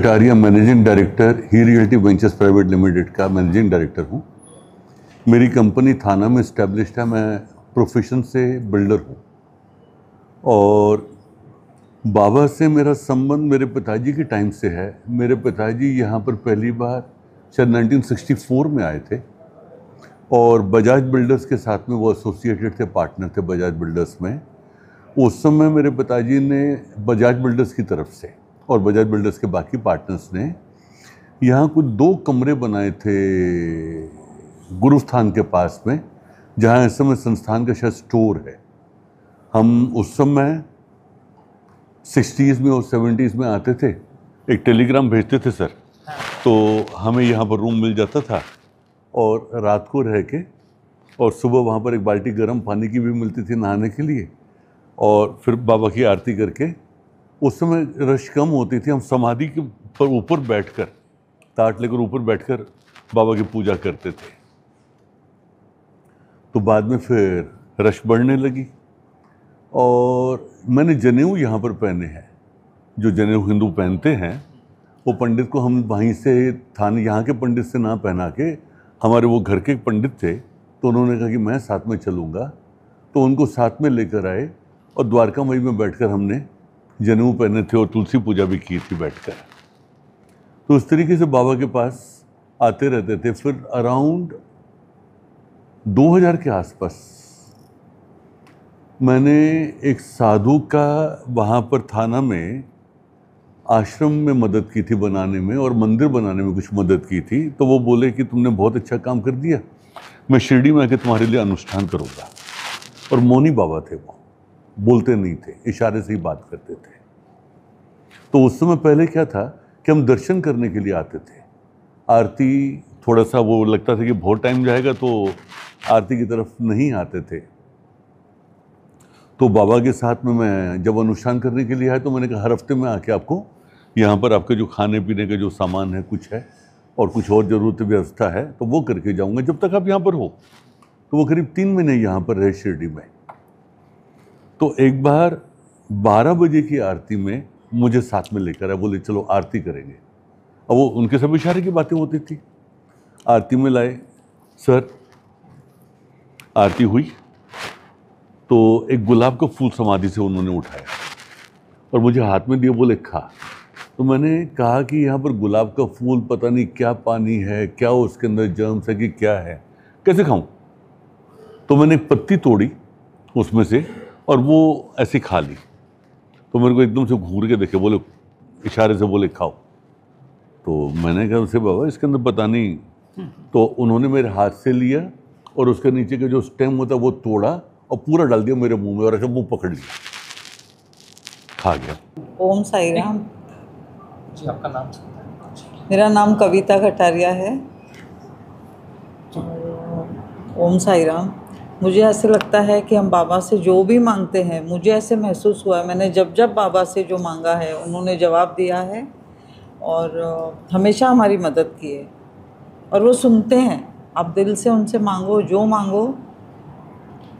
Kataria managing director ही realty ventures private limited का managing director हूँ। मेरी कंपनी थाना में इस्टेब्लिश्ड है। मैं प्रोफेशन से बिल्डर हूँ और बाबा से मेरा संबंध मेरे पिताजी के टाइम से है। मेरे पिताजी यहाँ पर पहली बार शायद 1964 में आए थे और बजाज बिल्डर्स के साथ में वो एसोसिएटेड थे, पार्टनर थे बजाज बिल्डर्स में। उस समय मेरे पिताजी ने बजाज बिल्डर्स की तरफ से और बजाज बिल्डर्स के बाकी पार्टनर्स ने यहाँ कुछ 2 कमरे बनाए थे गुरुस्थान के पास में, जहाँ इस समय संस्थान का शायद स्टोर है। हम उस समय 60s में और 70s में आते थे, एक टेलीग्राम भेजते थे सर, तो हमें यहाँ पर रूम मिल जाता था और रात को रह के और सुबह वहाँ पर एक बाल्टी गर्म पानी की भी मिलती थी नहाने के लिए और फिर बाबा की आरती करके। उस समय रश कम होती थी, हम समाधि के पर ऊपर बैठकर, ताट लेकर ऊपर बैठकर बाबा की पूजा करते थे। तो बाद में फिर रश बढ़ने लगी और मैंने जनेऊ यहाँ पर पहने हैं। जो जनेऊ हिंदू पहनते हैं वो पंडित को हम वहीं से थाने यहाँ के पंडित से ना पहना के, हमारे वो घर के पंडित थे तो उन्होंने कहा कि मैं साथ में चलूँगा, तो उनको साथ में लेकर आए और द्वारका माई में बैठकर हमने जनेऊ पहने थे और तुलसी पूजा भी की थी बैठकर। तो उस तरीके से बाबा के पास आते रहते थे। फिर अराउंड 2000 के आसपास मैंने एक साधु का वहाँ पर थाना में आश्रम में मदद की थी बनाने में और मंदिर बनाने में कुछ मदद की थी। तो वो बोले कि तुमने बहुत अच्छा काम कर दिया, मैं शिरडी में आके तुम्हारे लिए अनुष्ठान करूँगा। और मौनी बाबा थे, वो बोलते नहीं थे, इशारे से ही बात करते थे। तो उस समय पहले क्या था कि हम दर्शन करने के लिए आते थे। आरती थोड़ा सा वो लगता था कि बहुत टाइम जाएगा तो आरती की तरफ नहीं आते थे। तो बाबा के साथ में मैं जब अनुष्ठान करने के लिए आया तो मैंने कहा हर हफ्ते में आके आपको यहाँ पर आपके जो खाने पीने के जो सामान है कुछ है और कुछ और ज़रूरत व्यवस्था है तो वो करके जाऊँगा जब तक आप यहाँ पर हो। तो वो करीब 3 महीने यहाँ पर रहे शिरडी में। तो एक बार 12 बजे की आरती में मुझे साथ में लेकर आए, बोले चलो आरती करेंगे। और वो उनके सब इशारे की बातें होती थी। आरती में लाए सर, आरती हुई तो एक गुलाब का फूल समाधि से उन्होंने उठाया और मुझे हाथ में दिया, बोले खा। तो मैंने कहा कि यहाँ पर गुलाब का फूल पता नहीं क्या पानी है, क्या उसके अंदर जर्म्स है कि क्या है, कैसे खाऊं। तो मैंने एक पत्ती तोड़ी उसमें से और वो ऐसे खा ली। तो मेरे को एकदम से घूर के देखे, बोले इशारे से बोले खाओ। तो मैंने कहा उनसे बाबा इसके अंदर पता नहीं। तो उन्होंने मेरे हाथ से लिया और उसके नीचे का जो स्टेम होता है वो तोड़ा और पूरा डाल दिया मेरे मुंह में और ऐसा मुंह पकड़ लिया, खा गया। ओम साई राम जी, आपका नाम? मेरा नाम कविता कटारिया है। ओम साई राम। मुझे ऐसे लगता है कि हम बाबा से जो भी मांगते हैं, मुझे ऐसे महसूस हुआ है मैंने जब जब बाबा से जो मांगा है उन्होंने जवाब दिया है और हमेशा हमारी मदद की है और वो सुनते हैं। आप दिल से उनसे मांगो, जो मांगो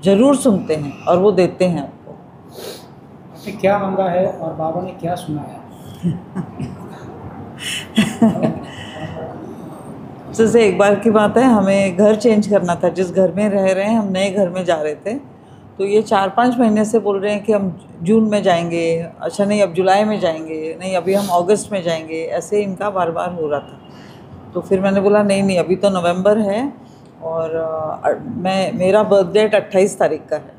ज़रूर सुनते हैं और वो देते हैं आपको। आपने क्या मांगा है और बाबा ने क्या सुना है? जैसे एक बार की बात है, हमें घर चेंज करना था। जिस घर में रह रहे हैं हम नए घर में जा रहे थे, तो ये 4-5 महीने से बोल रहे हैं कि हम जून में जाएंगे, अच्छा नहीं अब जुलाई में जाएंगे, नहीं अभी हम अगस्त में जाएंगे, ऐसे इनका बार बार हो रहा था। तो फिर मैंने बोला नहीं नहीं अभी तो नवंबर है और मेरा बर्थ डेट 28 तारीख का है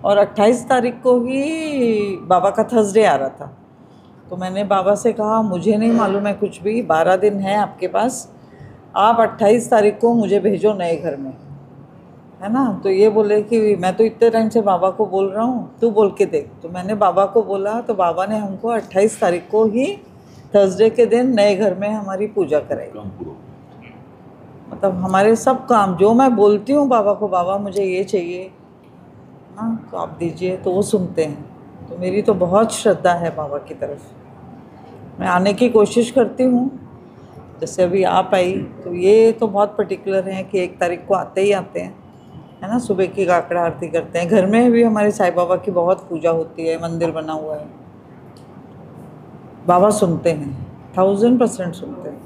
और 28 तारीख को ही बाबा का थर्सडे आ रहा था। तो मैंने बाबा से कहा मुझे नहीं मालूम है कुछ भी, 12 दिन है आपके पास, आप 28 तारीख को मुझे भेजो नए घर में, है ना। तो ये बोले कि मैं तो इतने टाइम से बाबा को बोल रहा हूँ, तू बोल के देख। तो मैंने बाबा को बोला तो बाबा ने हमको 28 तारीख को ही थर्सडे के दिन नए घर में हमारी पूजा कराई। मतलब हमारे सब काम जो मैं बोलती हूँ बाबा को, बाबा मुझे ये चाहिए ना तो आप दीजिए, तो वो सुनते हैं। तो मेरी तो बहुत श्रद्धा है बाबा की तरफ। मैं आने की कोशिश करती हूँ, जैसे अभी आप आई तो ये तो बहुत पर्टिकुलर है कि 1 तारीख को आते ही आते हैं, है ना। सुबह की काकड़ा आरती करते हैं। घर में भी हमारे साईं बाबा की बहुत पूजा होती है, मंदिर बना हुआ है। बाबा सुनते हैं, 1000% सुनते हैं।